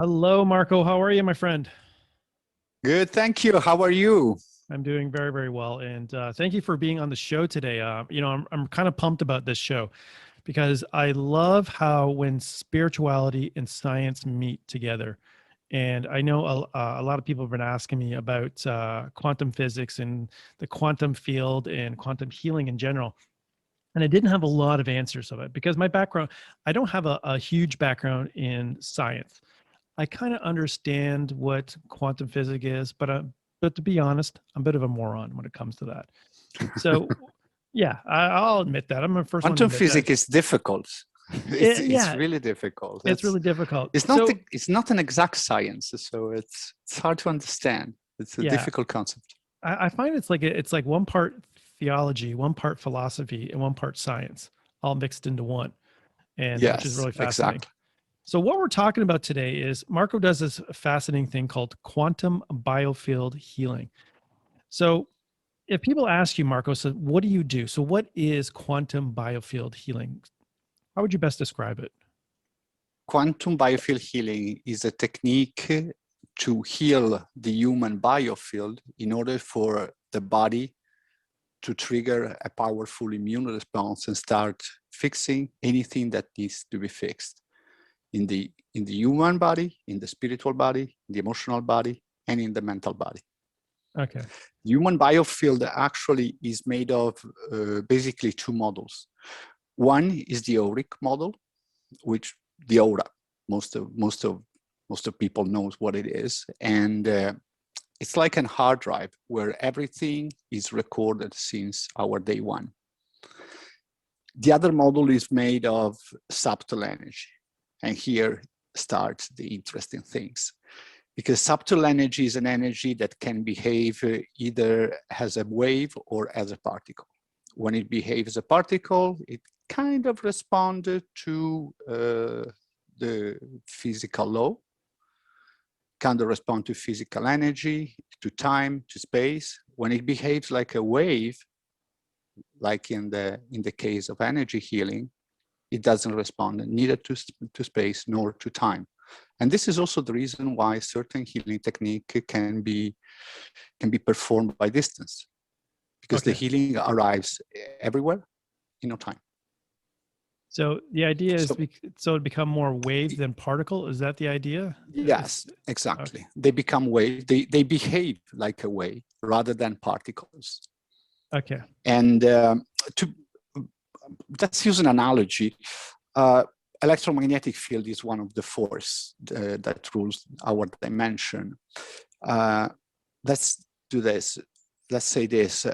Hello, Marco. How are you, my friend? Good, thank you. How are you? I'm doing very, very well. And thank you for being on the show today. I'm kind of pumped about this show because I love how when spirituality and science meet together. And I know a lot of people have been asking me about quantum physics and the quantum field and quantum healing in general. And I didn't have a lot of answers of it because my background, I don't have a huge background in science. I kind of understand what quantum physics is, but to be honest, I'm a bit of a moron when it comes to that. So, yeah, I'll admit that. I'm the first one to Quantum admit that. physics is difficult. It's Yeah, really difficult. it's really difficult. It's not So, it's not an exact science, so it's hard to understand. It's a yeah, difficult concept. I find it's like one part theology, one part philosophy, and one part science, all mixed into one, and which is Yes, really fascinating. exactly. So what we're talking about today is Marco does this fascinating thing called quantum biofield healing. So if people ask you, Marco, so what do you do? So what is quantum biofield healing? How would you best describe it? Quantum biofield healing is a technique to heal the human biofield in order for the body to trigger a powerful immune response and start fixing anything that needs to be fixed in the human body, in the spiritual body, the emotional body, and in the mental body. Okay. The human biofield actually is made of basically two models. One is the auric model, which the aura, most of people knows what it is, and it's like a hard drive where everything is recorded since our day one. The other model is made of subtle energy, and here starts the interesting things. Because subtle energy is an energy that can behave either as a wave or as a particle. When it behaves as a particle, it kind of responds to the physical law, kind of respond to physical energy, to time, to space. When it behaves like a wave, like in the case of energy healing, it doesn't respond neither to space nor to time. And this is also the reason why certain healing technique can be performed by distance, because the healing arrives everywhere in no time. So the idea is so it become more wave than particle. Is that the idea? Yes, exactly. Okay. They become wave. They behave like a wave rather than particles. Okay. And let's use an analogy. Electromagnetic field is one of the force that rules our dimension. Let's do this. Let's say this.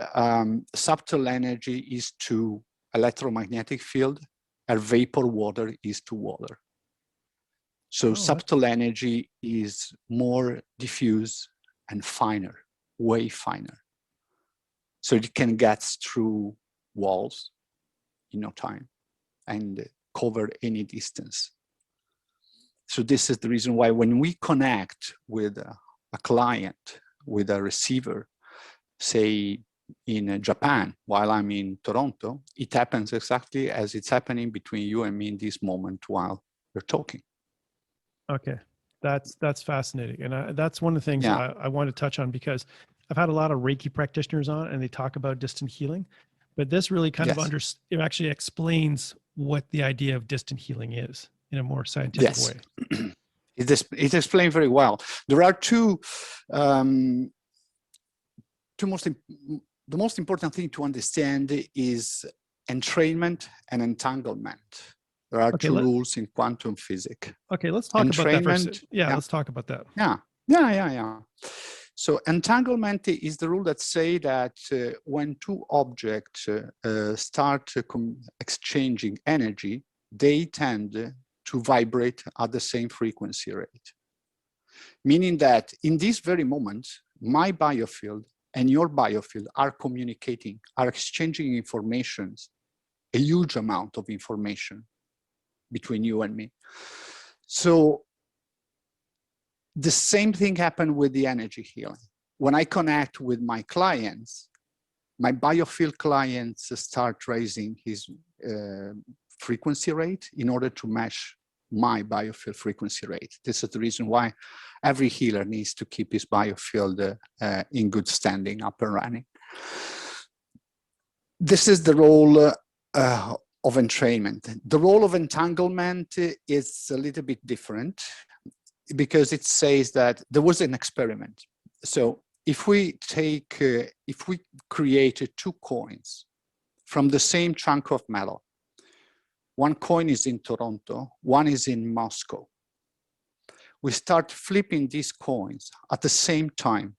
Subtle energy is to electromagnetic field, and vapor water is to water. So subtle energy is more diffuse and finer, way finer. So it can get through walls in no time and cover any distance. So this is the reason why when we connect with a client, with a receiver, say in Japan, while I'm in Toronto, it happens exactly as it's happening between you and me in this moment while we're talking. Okay, that's fascinating. And that's one of the things I want to touch on, because I've had a lot of Reiki practitioners on and they talk about distant healing, but this really kind of it actually explains what the idea of distant healing is in a more scientific way. It explained very well. There are the most important thing to understand is entrainment and entanglement. There are two rules in quantum physics. Okay, let's talk about that first. Yeah, let's talk about that. Yeah. So entanglement is the rule that say that when two objects start exchanging energy, they tend to vibrate at the same frequency rate. Meaning that in this very moment, my biofield and your biofield are communicating, are exchanging information, a huge amount of information between you and me. So the same thing happened with the energy healing. When I connect with my clients, my biofield clients start raising his frequency rate in order to match my biofield frequency rate. This is the reason why every healer needs to keep his biofield in good standing, up and running. This is the role of entrainment. The role of entanglement is a little bit different because it says that there was an experiment. So if we take, if we created two coins from the same chunk of metal, one coin is in Toronto, one is in Moscow. We start flipping these coins at the same time.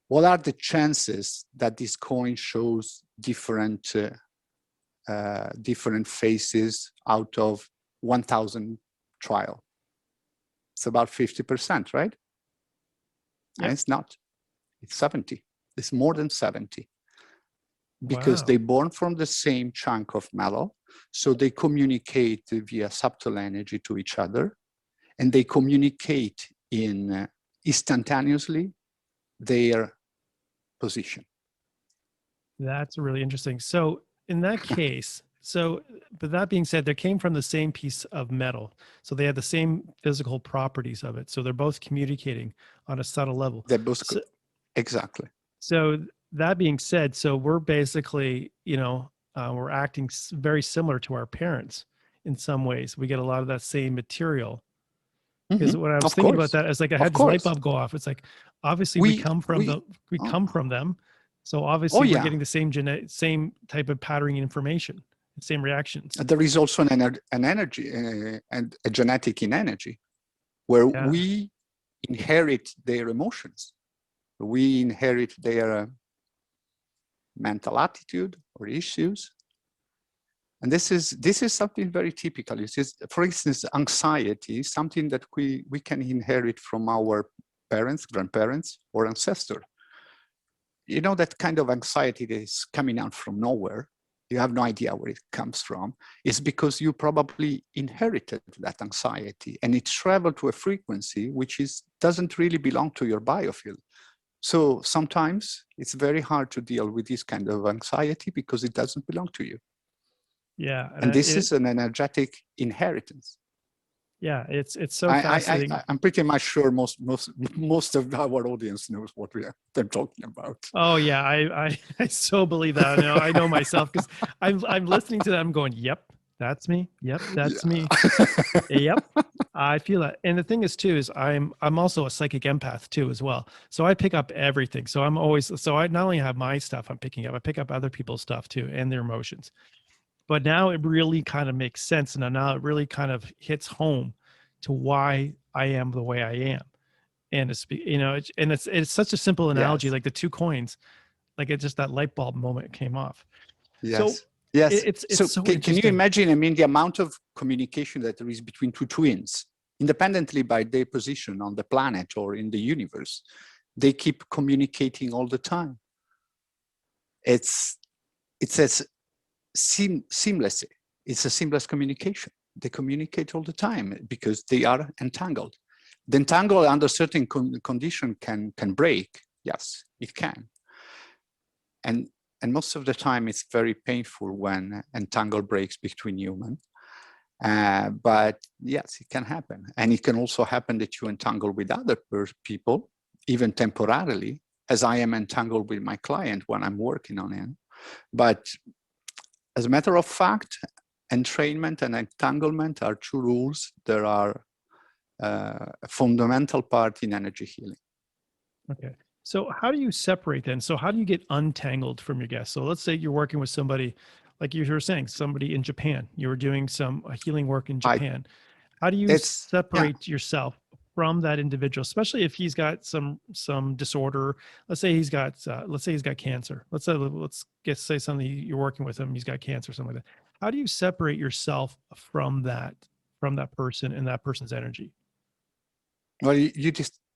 What are the chances that this coin shows different faces out of 1,000 trial? It's about 50%, right? Yep. And it's not. It's 70. It's more than 70. Because Wow. they're born from the same chunk of metal, so they communicate via subtle energy to each other, and they communicate in instantaneously their position. That's really interesting. So in that case, but that being said, they came from the same piece of metal. So they had the same physical properties of it. So they're both communicating on a subtle level. They're both, exactly. So that being said, so we're basically, we're acting very similar to our parents in some ways. We get a lot of that same material. Because when I was thinking about that, it's like I had this light bulb go off. It's like, obviously we come from them. So obviously we're getting the same type of patterning information, same reactions. There is also an energy and a genetic in energy where we inherit their emotions. We inherit their mental attitude or issues. And this is something very typical. For instance, anxiety is something that we can inherit from our parents, grandparents, or ancestors. You know, that kind of anxiety that is coming out from nowhere, you have no idea where it comes from. It's because you probably inherited that anxiety and it traveled to a frequency which doesn't really belong to your biofield. So sometimes it's very hard to deal with this kind of anxiety because it doesn't belong to you. Yeah. And this is an energetic inheritance. Yeah, it's so fascinating. I'm pretty much sure most of our audience knows what they're talking about. Oh yeah, I so believe that. I know myself because I'm listening to that. I'm going, yep, that's me. Yep, that's me. Yep, I feel that. And the thing is too is I'm also a psychic empath too as well. So I pick up everything. So I not only have my stuff I'm picking up, I pick up other people's stuff too and their emotions. But now it really kind of makes sense. And now it really kind of hits home to why I am the way I am. And it's such a simple analogy, like the two coins, like it's just that light bulb moment came off. Yes. So yes. It's so can you imagine, I mean, the amount of communication that there is between two twins, independently by their position on the planet or in the universe, they keep communicating all the time. It's as seamless. It's a seamless communication. They communicate all the time because they are entangled. The entangle under certain condition can break. Yes, it can. And most of the time it's very painful when entangle breaks between humans. But yes, it can happen. And it can also happen that you entangle with other people, even temporarily, as I am entangled with my client when I'm working on him. But as a matter of fact, entrainment and entanglement are two rules that are a fundamental part in energy healing. Okay. So how do you separate then? So how do you get untangled from your guests? So let's say you're working with somebody, like you were saying, somebody in Japan, you were doing some healing work in Japan. How do you separate yourself from that individual, especially if he's got some disorder? Let's say he's got cancer. Let's say something, you're working with him, he's got cancer, something like that. How do you separate yourself from that person and that person's energy? Well, you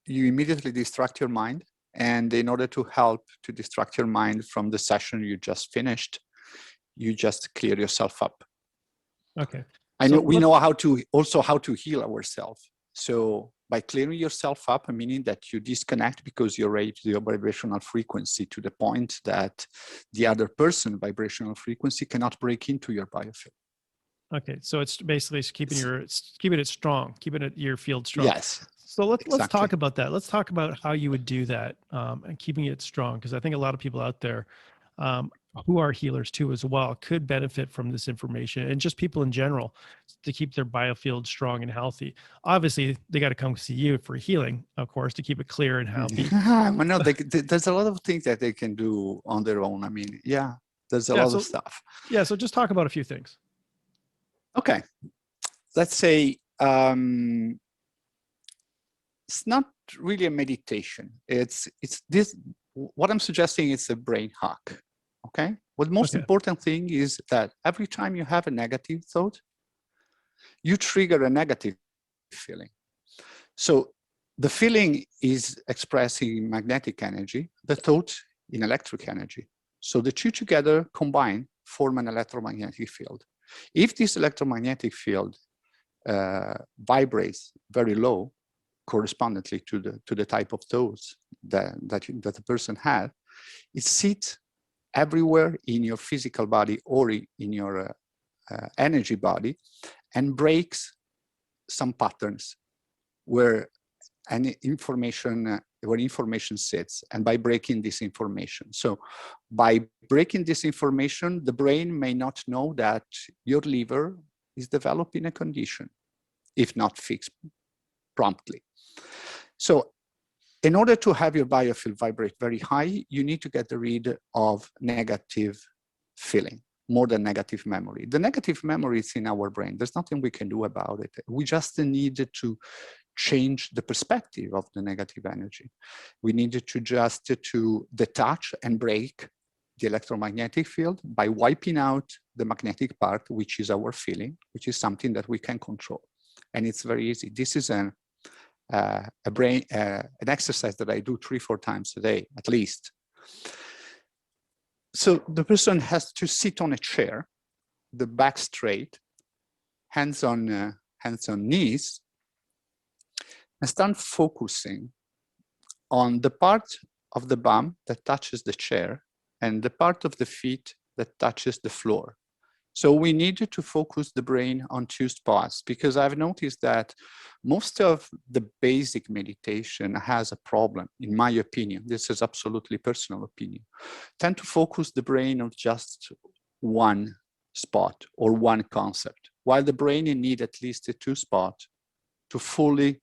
immediately distract your mind. And in order to help to distract your mind from the session you just finished, you just clear yourself up. Okay. We know how to heal ourselves. So by clearing yourself up, meaning that you disconnect because you raise your vibrational frequency to the point that the other person's vibrational frequency cannot break into your biofield. Okay, so it's basically keeping it strong, keeping your field strong. Yes, So let's talk exactly. about that. Let's talk about how you would do that, and keeping it strong, because I think a lot of people out there, um, who are healers too as well, could benefit from this information, and just people in general, to keep their biofield strong and healthy. Obviously, they got to come see you for healing, of course, to keep it clear and healthy. Well, no, there's a lot of things that they can do on their own. I mean, yeah, there's a Yeah. lot of So stuff. yeah. So just talk about a few things. Okay, let's say it's not really a meditation. It's this. What I'm suggesting is a brain hack. Okay. What most Okay. important thing is that every time you have a negative thought, you trigger a negative feeling. So the feeling is expressing magnetic energy, the thought in electric energy. So the two together combine form an electromagnetic field. If this electromagnetic field vibrates very low, correspondingly to the type of thoughts that the person had, it sits everywhere in your physical body or in your energy body and breaks some patterns where any information where information sits, and by breaking this information. So by breaking this information, the brain may not know that your liver is developing a condition, if not fixed promptly. So in order to have your biofield vibrate very high, you need to get rid of negative feeling, more than negative memory. The negative memory is in our brain. There's nothing we can do about it. We just need to change the perspective of the negative energy. We needed to just to detach and break the electromagnetic field by wiping out the magnetic part, which is our feeling, which is something that we can control. And it's very easy. This is an exercise that I do 3-4 times a day, at least. So the person has to sit on a chair, the back straight, hands on knees, and start focusing on the part of the bum that touches the chair and the part of the feet that touches the floor. So we needed to focus the brain on 2 spots, because I've noticed that most of the basic meditation has a problem, in my opinion. This is absolutely personal opinion. Tend to focus the brain on just one spot or one concept, while the brain needs at least 2 spots to fully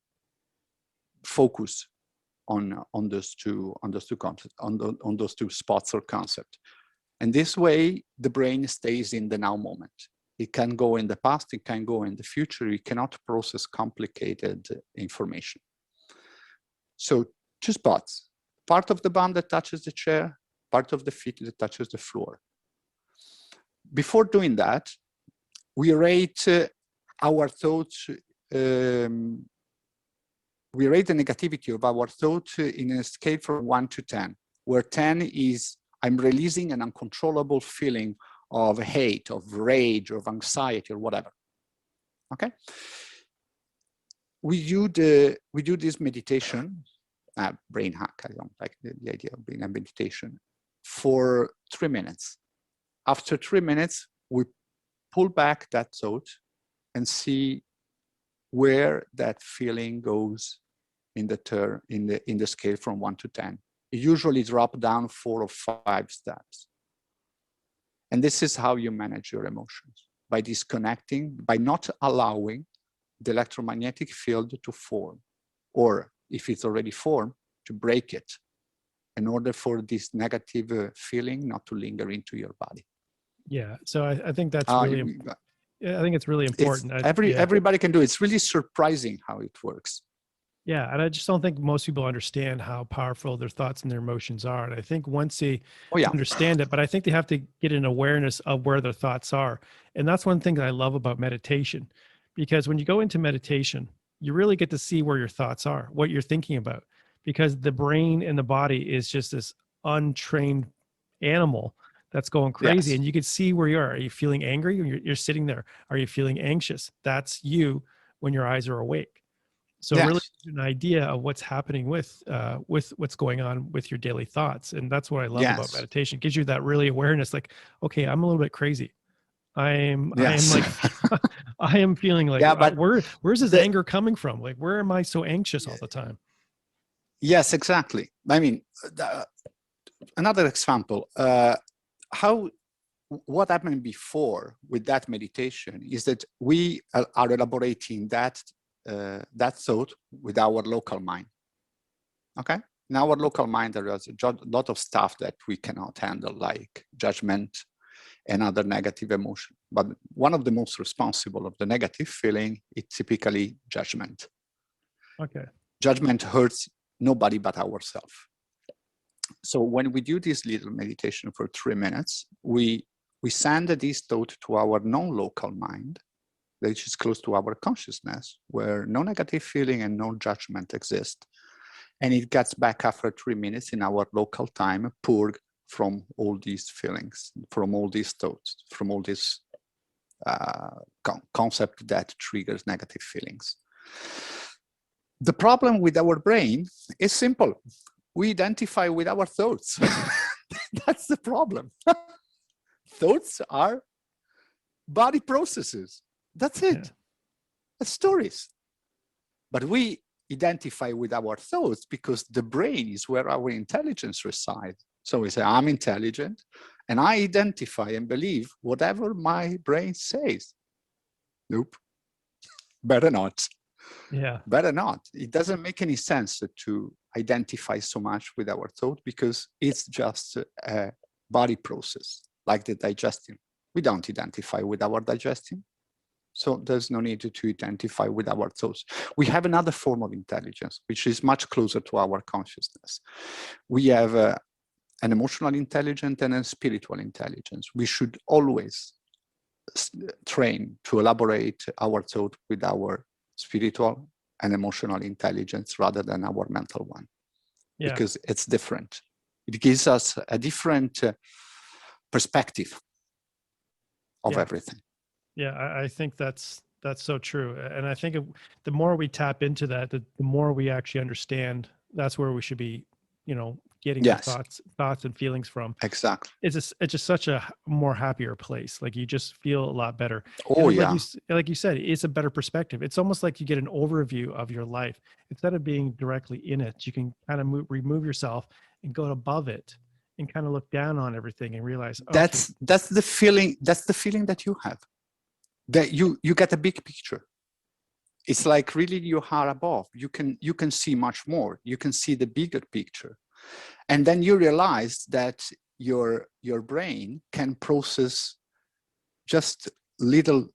focus on those two concepts, on those 2 spots or concepts. And this way, the brain stays in the now moment. It can go in the past, it can go in the future. It cannot process complicated information. So 2 spots, part of the bum that touches the chair, part of the feet that touches the floor. Before doing that, we rate our thoughts, we rate the negativity of our thought in a scale from 1 to 10, where 10 is I'm releasing an uncontrollable feeling of hate, of rage, of anxiety, or whatever. Okay. We do this meditation, brain hack. I don't like the idea of being a meditation, for 3 minutes. After 3 minutes, we pull back that thought and see where that feeling goes in the scale from 1 to 10. It usually drops down 4 or 5 steps. And this is how you manage your emotions, by disconnecting, by not allowing the electromagnetic field to form, or if it's already formed, to break it, in order for this negative feeling not to linger into your body. Yeah. So I think that's really, I think it's really important. Everybody can do it. It's really surprising how it works. Yeah. And I just don't think most people understand how powerful their thoughts and their emotions are. And I think once they understand it, but I think they have to get an awareness of where their thoughts are. And that's one thing that I love about meditation, because when you go into meditation, you really get to see where your thoughts are, what you're thinking about, because the brain and the body is just this untrained animal that's going crazy. Yes. And you can see where you are. Are you feeling angry when you're sitting there? Are you feeling anxious? That's you when your eyes are awake. So really an idea of what's happening with what's going on with your daily thoughts. And that's what I love about meditation. It gives you that really awareness, like, okay, I'm a little bit crazy. I am Yes. like, I am feeling like, Yeah, but where's this anger coming from? Like, where am I so anxious all the time? yes, exactly. I mean, another example, what happened before with that meditation is that we are elaborating that thought with our local mind. Okay, in our local mind there is a lot of stuff that we cannot handle, like judgment and other negative emotion. But one of the most responsible of the negative feeling is typically judgment. Okay. Judgment hurts nobody but ourselves. So when we do this little meditation for 3 minutes, we send this thought to our non-local mind, which is close to our consciousness, where no negative feeling and no judgment exist. And it gets back after 3 minutes in our local time, purged from all these feelings, from all these thoughts, from all this concept that triggers negative feelings. The problem with our brain is simple. We identify with our thoughts. That's the problem. Thoughts are body processes. That's it. Yeah. That's stories. But we identify with our thoughts because the brain is where our intelligence resides. So we say, I'm intelligent, and I identify and believe whatever my brain says. Nope. Better not. Yeah. Better not. It doesn't make any sense to identify so much with our thought because it's just a body process, like the digestion. We don't identify with our digestion. So there's no need to identify with our thoughts. We have another form of intelligence, which is much closer to our consciousness. We have an emotional intelligence and a spiritual intelligence. We should always train to elaborate our thought with our spiritual and emotional intelligence rather than our mental one. Yeah. Because it's different. It gives us a different perspective of everything. Yeah, I think that's so true. And I think the more we tap into that, the more we actually understand that's where we should be, getting our thoughts and feelings from. Exactly. It's just such a more happier place. Like you just feel a lot better. Oh, yeah. Like you said, it's a better perspective. It's almost like you get an overview of your life. Instead of being directly in it, you can kind of remove yourself and go above it and kind of look down on everything and realize, okay, that's the feeling that you have. That you get a big picture. It's like really you are above. You can see much more. You can see the bigger picture, and then you realize that your brain can process just little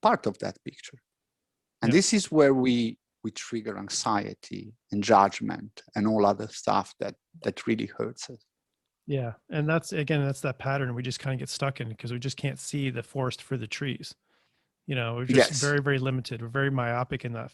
part of that picture, and this is where we trigger anxiety and judgment and all other stuff that really hurts us. Yeah. And that's that pattern we just kind of get stuck in because we just can't see the forest for the trees. We're just very, very limited. We're very myopic in that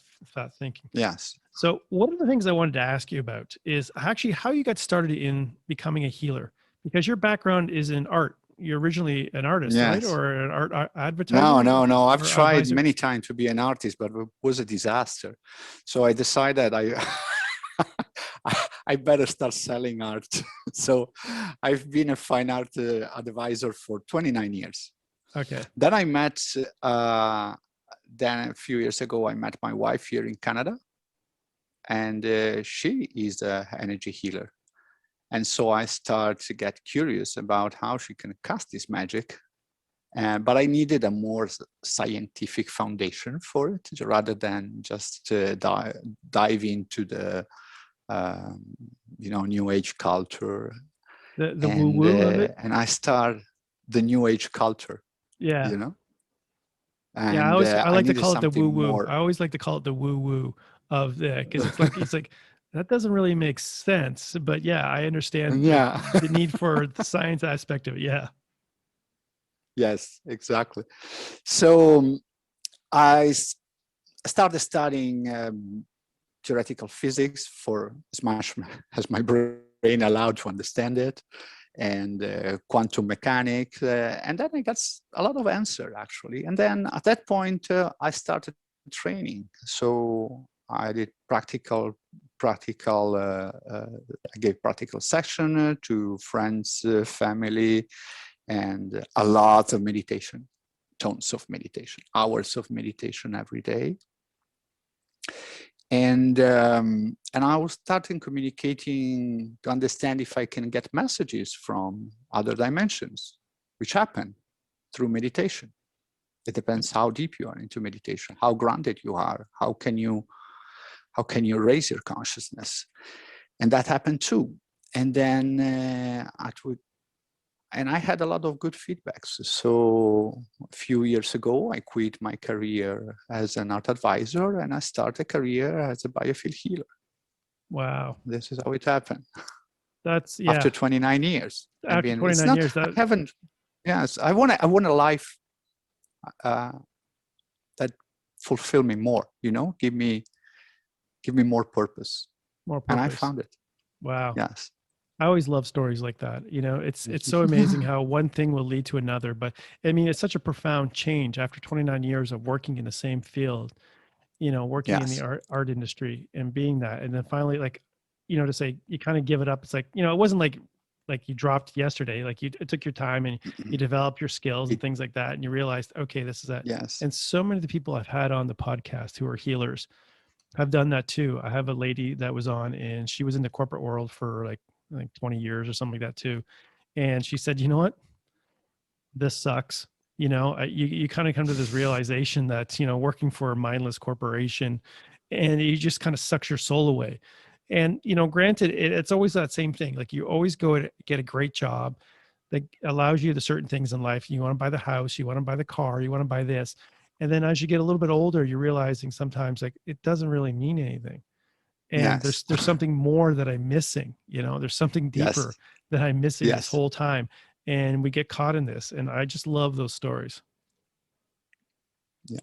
thinking. Yes. So one of the things I wanted to ask you about is actually how you got started in becoming a healer, because your background is in art. You're originally an artist, right? Or an art advertiser? No. I've tried many times to be an artist, but it was a disaster. So I decided I better start selling art. So I've been a fine art advisor for 29 years. Okay. Then I met, then a few years ago, I met my wife here in Canada, and she is an energy healer. And so I started to get curious about how she can cast this magic. But I needed a more scientific foundation for it, rather than just dive into the New Age culture. The woo-woo of it? And I started the New Age culture. Yeah. And I like to call it the woo-woo. I always like to call it the woo-woo of the, because it's like that doesn't really make sense, but yeah, I understand the need for the science aspect of it. Yeah. Yes, exactly. So I started studying theoretical physics for as much as my brain allowed to understand it, and quantum mechanics, and then I got a lot of answer actually. And then at that point, I started training. So I did practical. I gave practical session to friends, family, and a lot of meditation, tons of meditation, hours of meditation every day. And I was starting communicating to understand if I can get messages from other dimensions, which happen through meditation. It depends how deep you are into meditation, how grounded you are, how can you raise your consciousness, and that happened too. And then I had a lot of good feedbacks. So a few years ago, I quit my career as an art advisor and I started a career as a biofield healer. Wow. This is how it happened. That's, yeah. After 29 years. After I mean, 29 it's not, years, that... I haven't, yes, I want a life that fulfill me more, you know, give me more purpose. More purpose. And I found it. Wow. Yes. I always love stories like that. You know, it's so amazing how one thing will lead to another. But I mean, it's such a profound change after 29 years of working in the same field, you know, working in the art industry and being that. And then finally, like, you know, to say you kind of give it up. It's like, you know, it wasn't like you dropped yesterday, like it took your time and you developed your skills and things like that. And you realized, okay, this is that. Yes. And so many of the people I've had on the podcast who are healers have done that too. I have a lady that was on and she was in the corporate world for like 20 years or something like that too. And she said, you know what, this sucks. You know, you kind of come to this realization that, you know, working for a mindless corporation and it just kind of sucks your soul away. And, you know, granted, it's always that same thing. Like you always go to get a great job that allows you the certain things in life. You want to buy the house, you want to buy the car, you want to buy this. And then as you get a little bit older, you're realizing sometimes like it doesn't really mean anything. And Yes. there's something more that I'm missing, you know, there's something deeper that I'm missing this whole time. And we get caught in this. And I just love those stories. Yeah.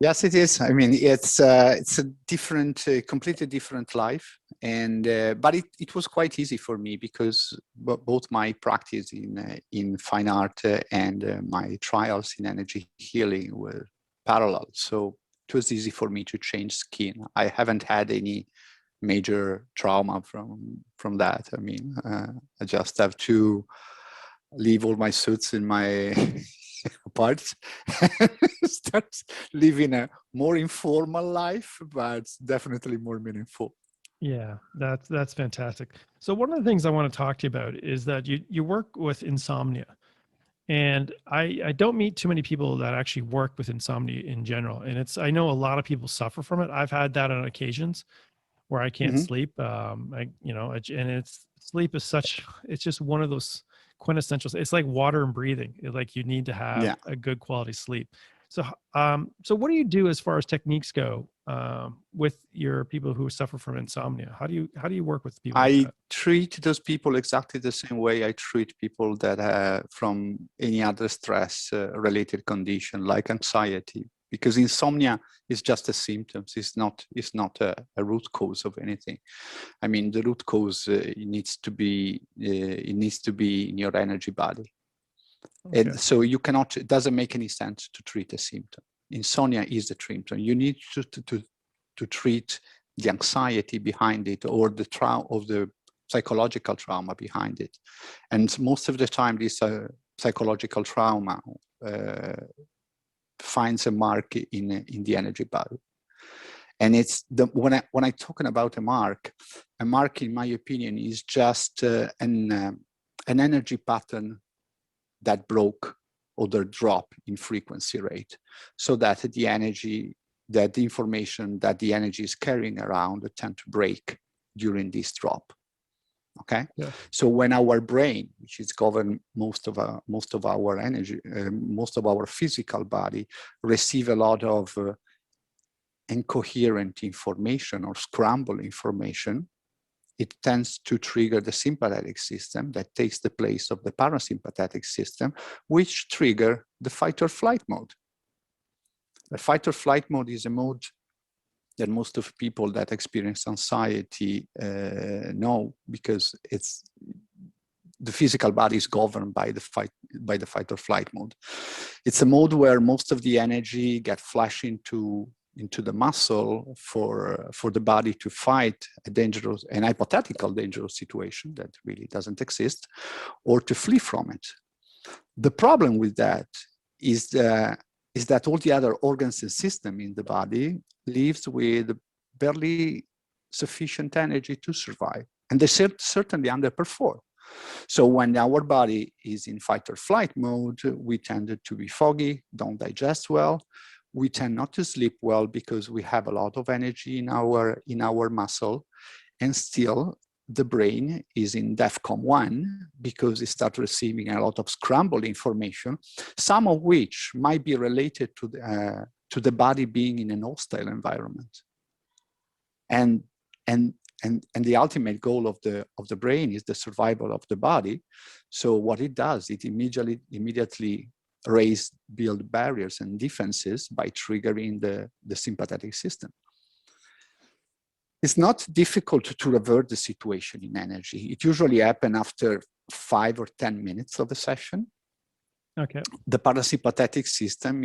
Yes, it is. I mean, it's a different, completely different life. And, but it was quite easy for me because both my practice in fine art and my trials in energy healing were parallel. So it was easy for me to change skin. I haven't had any major trauma from that. I mean, I just have to leave all my suits in my apart and start living a more informal life, but definitely more meaningful. Yeah, that's fantastic. So one of the things I want to talk to you about is that you work with insomnia. And I don't meet too many people that actually work with insomnia in general. And I know a lot of people suffer from it. I've had that on occasions where I can't sleep. And sleep is it's just one of those quintessentials. It's like water and breathing. Like you need to have a good quality sleep. So, so what do you do as far as techniques go with your people who suffer from insomnia? How do you work with people like that? Treat those people exactly the same way I treat people that from any other stress related condition like anxiety, because insomnia is just a symptom. It's not a root cause of anything. I mean, the root cause it needs to be in your energy body. Okay. And so you cannot, it doesn't make any sense to treat a symptom. Insomnia is the symptom. You need to treat the anxiety behind it or the psychological trauma behind it. And most of the time, this psychological trauma finds a mark in the energy body. And it's when I'm talking about a mark in my opinion is just an energy pattern that broke or the drop in frequency rate, so that the information that the energy is carrying around tend to break during this drop. Okay. Yeah. So when our brain, which is governed most of our energy, most of our physical body, receive a lot of incoherent information or scrambled information, it tends to trigger the sympathetic system that takes the place of the parasympathetic system, which trigger the fight or flight mode. The fight or flight mode is a mode that most of people that experience anxiety know, because the physical body is governed by the fight or flight mode. It's a mode where most of the energy get flashed into into the muscle for the body to fight an hypothetical dangerous situation that really doesn't exist, or to flee from it. The problem with that is that all the other organs and system in the body lives with barely sufficient energy to survive, and they certainly underperform. So when our body is in fight or flight mode, we tend to be foggy, don't digest well. We tend not to sleep well because we have a lot of energy in our muscle, and still the brain is in DEFCON 1 because it starts receiving a lot of scrambled information, some of which might be related to the body being in an hostile environment. And the ultimate goal of the brain is the survival of the body. So what it does, it immediately build barriers and defenses by triggering the sympathetic system. It's not difficult to revert the situation in energy. It usually happens after 5 or 10 minutes of a session. Okay. The parasympathetic system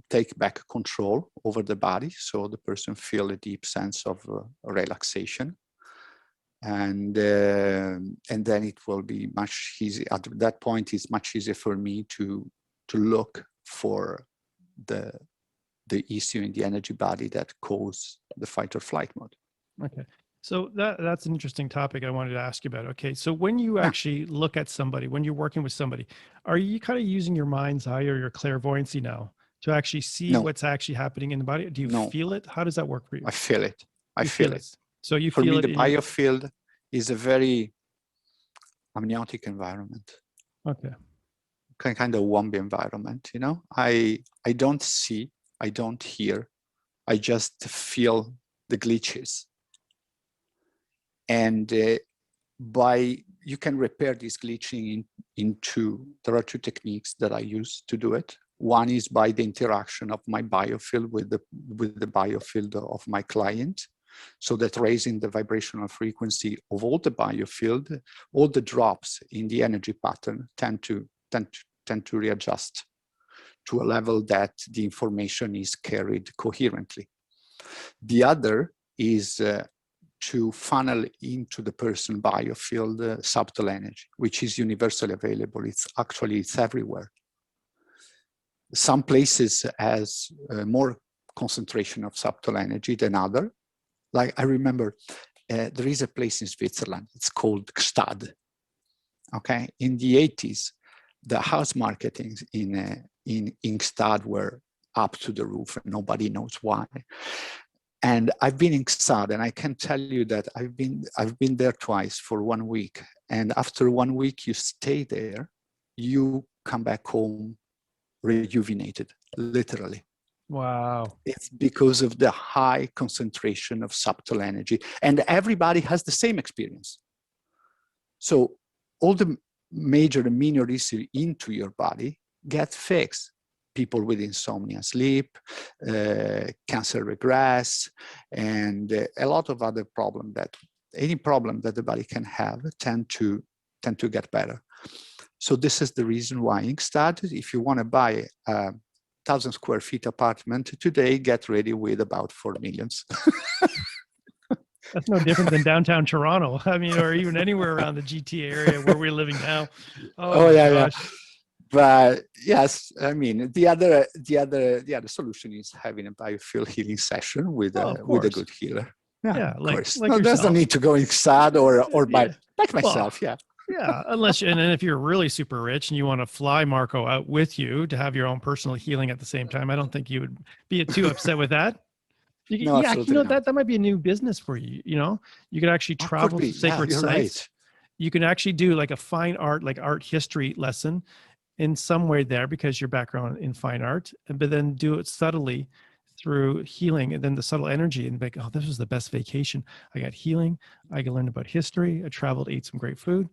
take back control over the body, so the person feel a deep sense of relaxation, and then it will be much easier. At that point, it's much easier for me to look for the issue in the energy body that cause the fight or flight mode. Okay. So that's an interesting topic I wanted to ask you about. Okay. So when you actually look at somebody, when you're working with somebody, are you kind of using your mind's eye or your clairvoyancy now to actually see what's actually happening in the body? Do you feel it? How does that work for you? I feel it. I feel it. So you for feel me, it. the biofield is a very amniotic environment. Okay. Kind of Wombi environment, you know? I don't see, I don't hear, I just feel the glitches. And you can repair this glitching there are two techniques that I use to do it. One is by the interaction of my biofield with the biofield of my client, so that raising the vibrational frequency of all the biofield, all the drops in the energy pattern tend to readjust to a level that the information is carried coherently. The other is to funnel into the person biofield subtle energy, which is universally available. It's everywhere. Some places has more concentration of subtle energy than other. Like I remember, there is a place in Switzerland, it's called Gstad. Okay, in the 80s, the house marketing in Gstad were up to the roof, and nobody knows why. And I've been in Gstad, and I can tell you that I've been there twice for 1 week. And after 1 week, you stay there, you come back home rejuvenated, literally. Wow. It's because of the high concentration of subtle energy, and everybody has the same experience. So all the major and minor issues into your body get fixed. People with insomnia sleep, cancer regress, and a lot of other problems any problem that the body can have tend to get better. So this is the reason why in Gstad, if you want to buy a 1,000 square feet apartment today, get ready with about 4 million. That's no different than downtown Toronto. I mean, or even anywhere around the GTA area where we're living now. Oh my gosh. Yeah. But yes, I mean, the other solution is having a biofield healing session with a good healer. Yeah, of course. Like no, there's no need to go inside or by like myself. Well, yeah, unless and if you're really super rich and you want to fly Marco out with you to have your own personal healing at the same time, I don't think you would be too upset with that. No, absolutely not. That might be a new business for you. You know, you could actually travel to sacred sites. Right. You can actually do like a fine art, like art history lesson in some way there because your background in fine art, but then do it subtly through healing and then the subtle energy and be like, oh, this was the best vacation. I got healing. I learned about history. I traveled, ate some great food.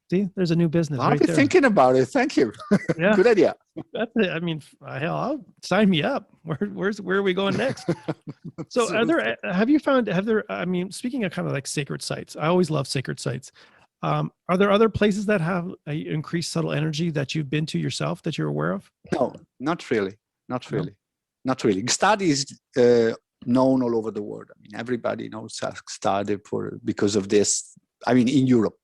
See, there's a new business. I'll be thinking about it. Thank you. Yeah. Good idea. That's it. I mean, hell, I'll sign me up. Where are we going next? So I mean, speaking of kind of like sacred sites, I always love sacred sites. Are there other places that have increased subtle energy that you've been to yourself that you're aware of? No, not really. Not really. Not really. Gstad is known all over the world. I mean, everybody knows I studied because of this. I mean, in Europe,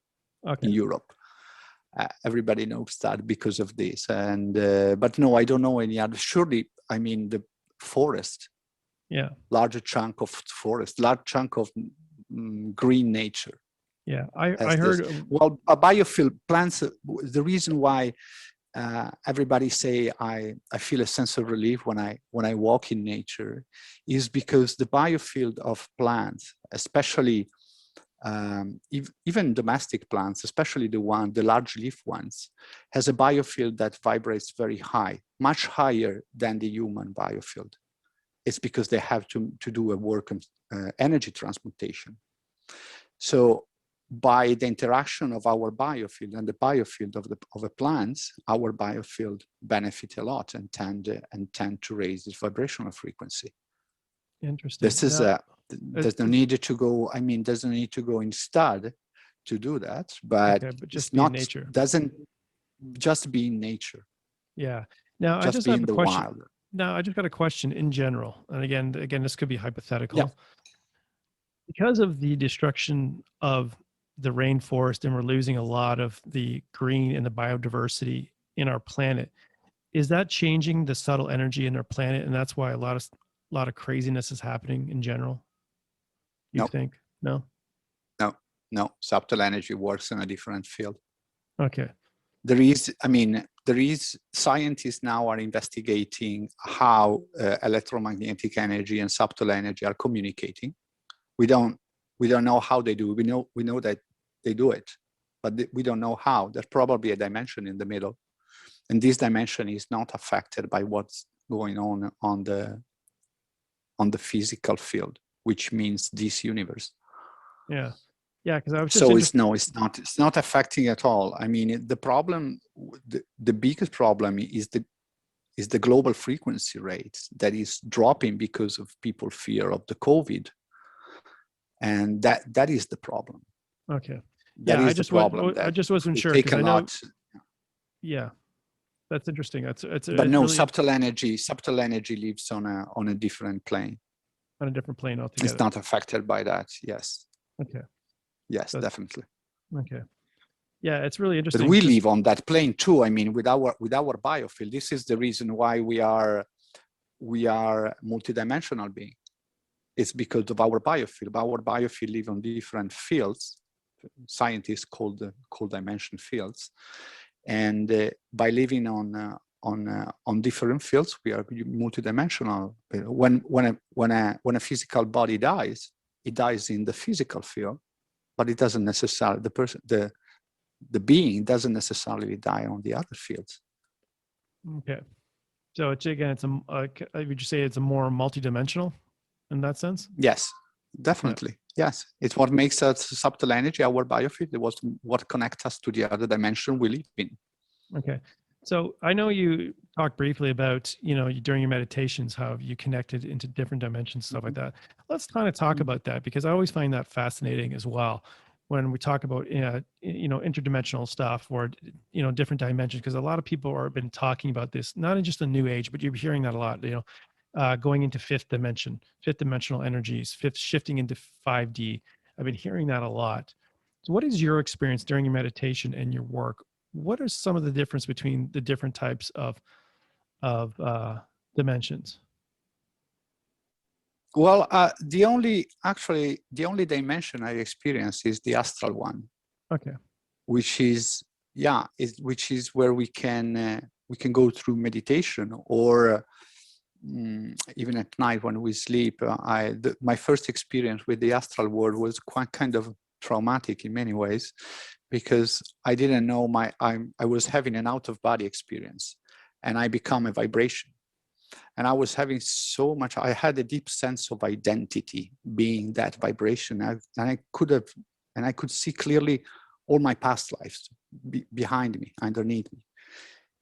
everybody knows that because of this. And but no, I don't know any other. Surely, I mean, the forest, larger chunk of forest, large chunk of green nature. Yeah, I heard. Well, a biofield plants. The reason why everybody say I feel a sense of relief when I walk in nature is because the biofield of plants, especially even domestic plants, especially the large leaf ones, has a biofield that vibrates very high, much higher than the human biofield. It's because they have to do a work of energy transmutation. So by the interaction of our biofield and the biofield of the plants, our biofield benefit a lot and tend to raise the vibrational frequency. Interesting. This is there's no need to go. I mean, there's no need to go in stud to do that, but just it's not nature. Doesn't just be in nature. Yeah. Now just I just be have in a the question. wild. Now I just got a question in general, and again, this could be hypothetical. Yeah. Because of the destruction of the rainforest, and we're losing a lot of the green and the biodiversity in our planet, is that changing the subtle energy in our planet, and that's why a lot of craziness is happening in general? You think? No? No. Subtle energy works in a different field. Okay. There is scientists now are investigating how electromagnetic energy and subtle energy are communicating. We don't know how they do. We know that they do it, but we don't know how. There's probably a dimension in the middle, and this dimension is not affected by what's going on the physical field, which means this universe. Yeah. Yeah, because I was just it's not affecting at all. I mean, the problem, the biggest problem is the global frequency rate that is dropping because of people's fear of the COVID, and that is the problem. Okay. I just wasn't sure because I know. Yeah, that's interesting. But no, really subtle energy lives on a different plane. On a different plane altogether. It's not affected by that. Yes. Okay. Yes, definitely. Okay. Yeah, it's really interesting. But we live on that plane too. I mean, with our biofield. This is the reason why we are multidimensional being. It's because of our biofield. Our biofield live on different fields. Scientists call dimension fields, and by living on different fields, we are multidimensional. When a physical body dies, it dies in the physical field. But it doesn't necessarily, the being doesn't necessarily die on the other fields. Okay. So would you say it's a more multidimensional in that sense? Yes, definitely. Yeah. Yes. It's what makes us subtle energy, our biofield. It was what connects us to the other dimension we live in. Okay. So I know you talked briefly about, during your meditations, how you connected into different dimensions, stuff like that. Let's kind of talk about that, because I always find that fascinating as well when we talk about, interdimensional stuff or, different dimensions, because a lot of people have been talking about this, not in just the new age, but you're hearing that a lot, going into fifth dimensional energies, shifting into 5D. I've been hearing that a lot. So what is your experience during your meditation and your work? What are some of the difference between the different types of dimensions? Well, the only dimension I experience is the astral one. Okay. Which is where we can go through meditation, or even at night when we sleep. My first experience with the astral world was quite kind of traumatic in many ways, because I didn't know I was having an out-of-body experience, and I become a vibration, and I was having so much. I had a deep sense of identity being that vibration, and I could see clearly all my past lives behind me, underneath me,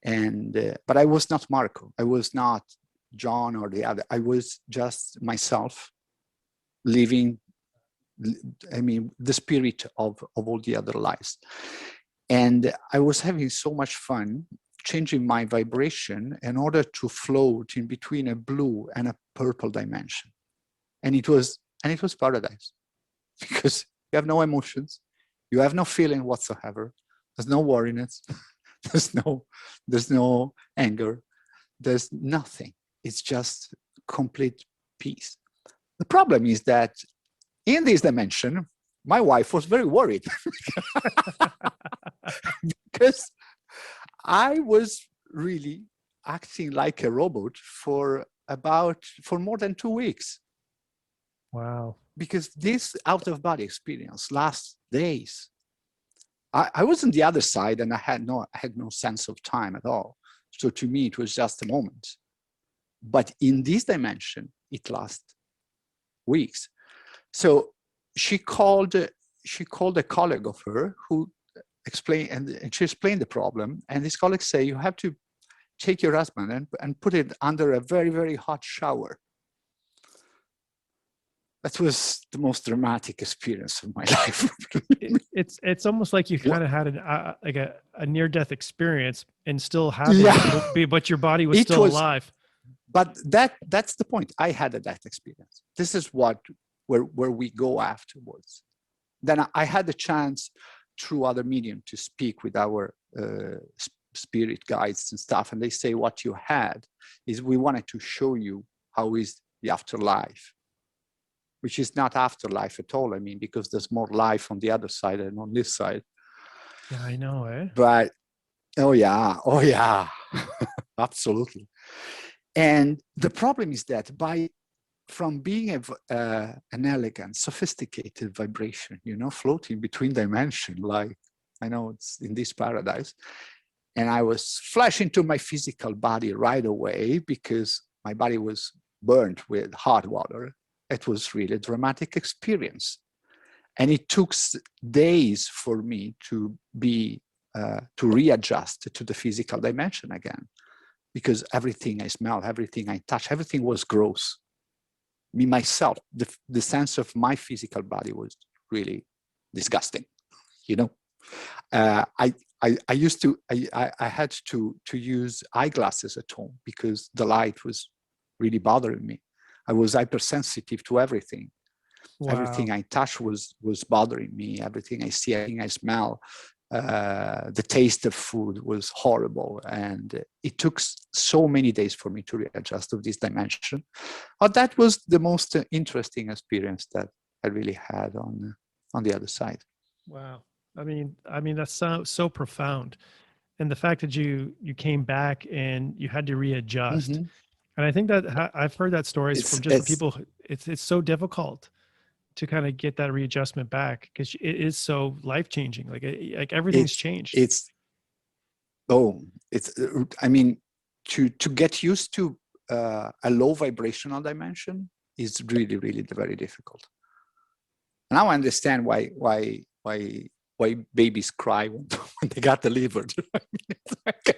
and but I was not Marco. I was not John or the other. I was just myself, living. I mean, the spirit of all the other lives. And I was having so much fun changing my vibration in order to float in between a blue and a purple dimension. And it was paradise, because you have no emotions, you have no feeling whatsoever. There's no worriness, there's no anger, there's nothing. It's just complete peace. The problem is that in this dimension, my wife was very worried because I was really acting like a robot for more than 2 weeks. Wow. Because this out-of-body experience lasts days. I was on the other side, and I had no sense of time at all. So to me, it was just a moment. But in this dimension, it lasts weeks. So she called a colleague of her who explained, and she explained the problem. And this colleague said, you have to take your husband and put it under a very, very hot shower. That was the most dramatic experience of my life. It's almost like you kind of had a near-death experience and still having it, but your body was still alive. But that's the point. I had a death experience. This is where we go afterwards. Then I had the chance through other medium to speak with our spirit guides and stuff, and they say what you had is we wanted to show you how is the afterlife, which is not afterlife at all. I mean, because there's more life on the other side than on this side. Yeah, I know, eh? But oh yeah, absolutely. And the problem is that from being an elegant, sophisticated vibration, floating between dimensions, like I know it's in this paradise, and I was flashing to my physical body right away because my body was burnt with hot water. It was really a dramatic experience. And it took days for me to readjust to the physical dimension again, because everything I smelled, everything I touched, everything was gross. Me, myself, the sense of my physical body was really disgusting, I used to, I had to use eyeglasses at home because the light was really bothering me. I was hypersensitive to everything. Wow. Everything I touched was bothering me. Everything I see, everything I smell, the taste of food was horrible. And it took so many days for me to readjust to this dimension. But that was the most interesting experience that I really had on the other side. Wow. I mean, that's so profound. And the fact that you came back and you had to readjust. Mm-hmm. And I think that I've heard that stories from different people. It's so difficult to kind of get that readjustment back because it is so life-changing. Like everything's changed. I mean, to get used to a low vibrational dimension is really, really very difficult. Now I understand why babies cry when they got delivered. I mean,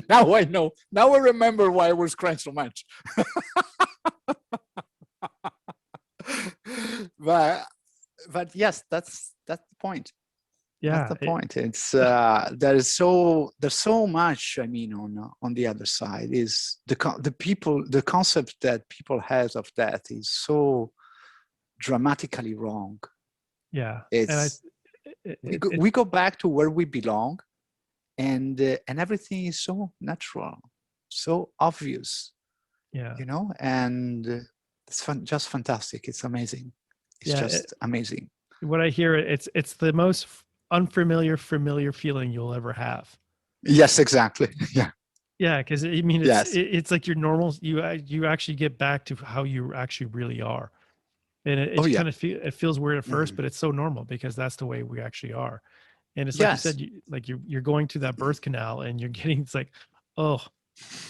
now I know. Now I remember why I was crying so much. But yes, that's the point. Yeah, that's the point. It's there's so much. I mean, on the other side is the concept that people have of death is so dramatically wrong. Yeah, it's we go back to where we belong, and everything is so natural, so obvious. Yeah, and it's just fantastic. It's amazing. It's just amazing. What I hear, it's the most unfamiliar feeling you'll ever have. Yes, exactly. Yeah. Yeah, because I mean, it's like your normal. You actually get back to how you actually really are, and it kind of it feels weird at first, but it's so normal because that's the way we actually are. And it's like you said, you're going to that birth canal, and you're getting, it's like, oh,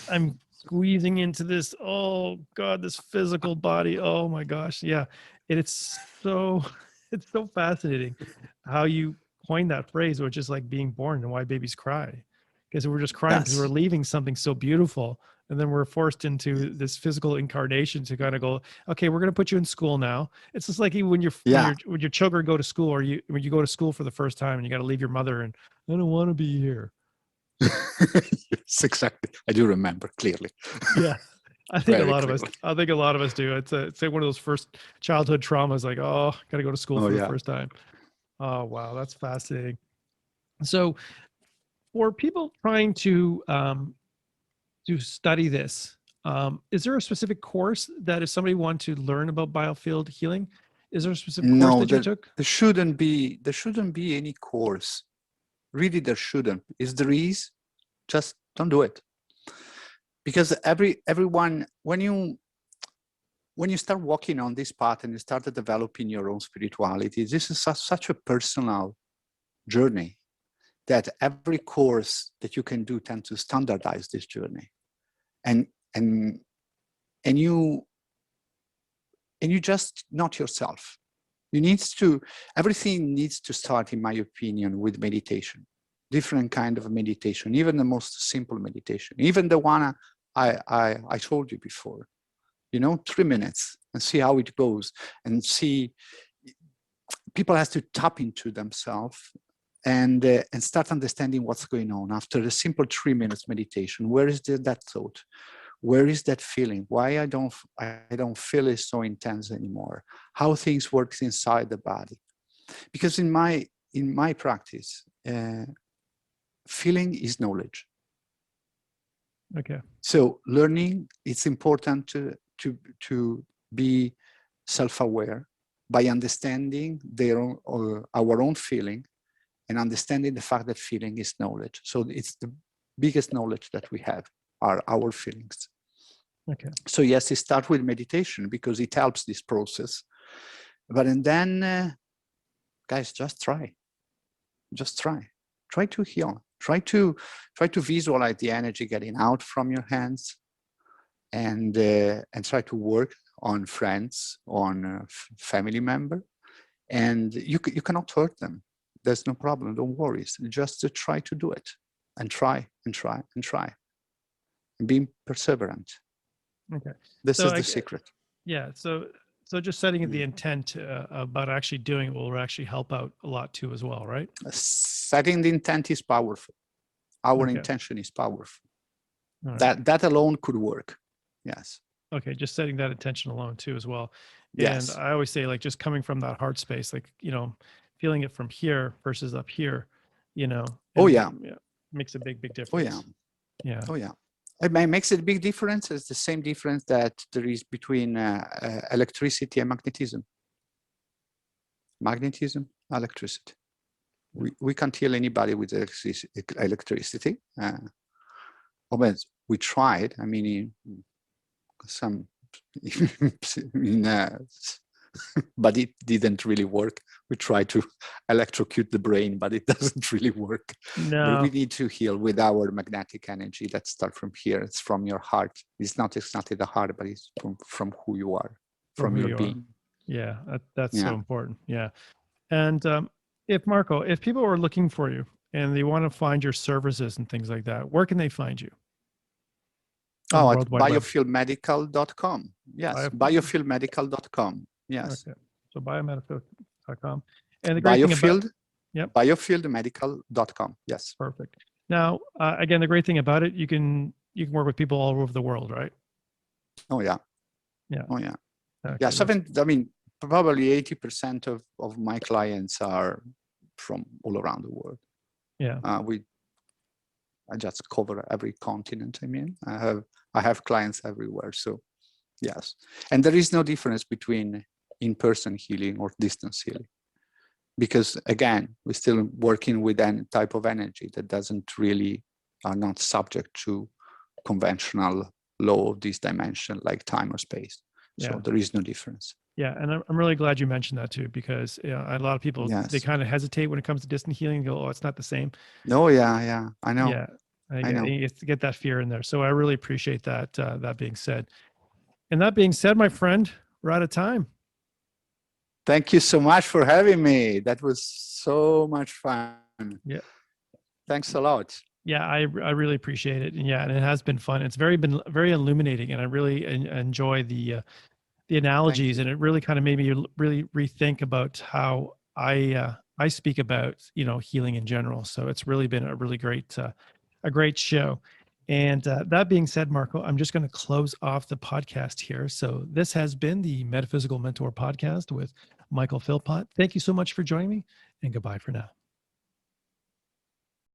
I'm squeezing into this. Oh God, this physical body. Oh my gosh, yeah. And it's so fascinating how you coined that phrase, which is like being born and why babies cry, because we're just crying because we're leaving something so beautiful, and then we're forced into this physical incarnation to kind of go, okay, we're going to put you in school now. It's just like when your children go to school, or when you go to school for the first time and you got to leave your mother, and I don't want to be here. Yes, exactly. I do remember clearly. Yeah. I think a very lot of us, clearly. I think a lot of us do. It's like one of those first childhood traumas, like, oh, got to go to school Oh for the yeah. first time. Oh, wow. That's fascinating. So for people trying to study this, is there a specific course that if somebody want to learn about biofield healing, is there a specific course No, that you took? there shouldn't be any course. Really, there shouldn't. If there is, just don't do it. Because everyone, when you start walking on this path and you start developing your own spirituality, this is such a personal journey that every course that you can do tends to standardize this journey. And you just not yourself. Everything needs to start, in my opinion, with meditation, different kind of meditation, even the most simple meditation, even the one I told you before, 3 minutes, and see how it goes, and see people has to tap into themselves and start understanding what's going on after a simple 3 minutes meditation. Where is that thought? Where is that feeling? Why I don't feel it so intense anymore? How things work inside the body? Because in my practice, feeling is knowledge. Okay. So learning, it's important to be self-aware by understanding our own feeling and understanding the fact that feeling is knowledge. So it's the biggest knowledge that we have are our feelings. Okay. So yes, it starts with meditation because it helps this process. But and then, guys, just try to heal. Try to visualize the energy getting out from your hands, and try to work on friends, on family member, and you cannot hurt them. There's no problem. Don't worry. Just to try to do it, and try and try and try, and being perseverant. Okay. This So is the secret. yeah. So just setting the intent about actually doing it will actually help out a lot too as well, right? Setting the intent is powerful. Our Okay. intention is powerful. All right. That alone could work. Yes. Okay. Just setting that intention alone too as well. And Yes. I always say, like, just coming from that heart space, like, feeling it from here versus up here, Oh yeah. makes a big Oh difference. yeah. Yeah. Oh yeah. It makes a big difference. It's the same difference that there is between electricity and magnetism. Magnetism, electricity. We can't heal anybody with electricity. We tried. I mean, but it didn't really work. We tried to electrocute the brain, but it doesn't really work. But we No. need to heal with our magnetic energy that starts from here. It's from your heart. It's not exactly the heart, but it's from who you are, From from who your you are. being. Yeah. That's so Yeah. important. Yeah. And if people are looking for you and they want to find your services and things like that, where can they find you on the Oh, at World Wide Web? biofieldmedical.com. Yes, biofieldmedical.com. Yes. Okay. So biomedical.com. And the great thing about, Biofield, yep, biofieldmedical.com. Yes. perfect. Now, again, the great thing about it, you can work with people all over the world, right? Oh yeah. Yeah. Oh yeah. Okay, Yeah. Probably 80% of my clients are from all around the world. yeah. I just cover every continent. I mean, I have clients everywhere. So yes. And there is no difference between in-person healing or distance healing. Because again, we're still working with any type of energy that are not subject to conventional law of this dimension, like time or space. So Yeah. there is no difference. Yeah. And I'm really glad you mentioned that too, because a lot of people, they Yes. kind of hesitate when it comes to distant healing and go, oh, it's not the same. Oh yeah. I know. Yeah. I know. You get that fear in there. So I really appreciate that, that being said. And that being said, my friend, we're out of time. Thank you so much for having me. That was so much fun. Yeah. Thanks a lot. Yeah, I really appreciate it. And yeah, and it has been fun. It's been very illuminating, and I really enjoy the analogies, and it really kind of made me really rethink about how I speak about healing in general. So it's really been a really great a great show. And that being said, Marco, I'm just going to close off the podcast here. So this has been the Metaphysical Mentor podcast with Michael Philpott. Thank you so much for joining me, and goodbye for now.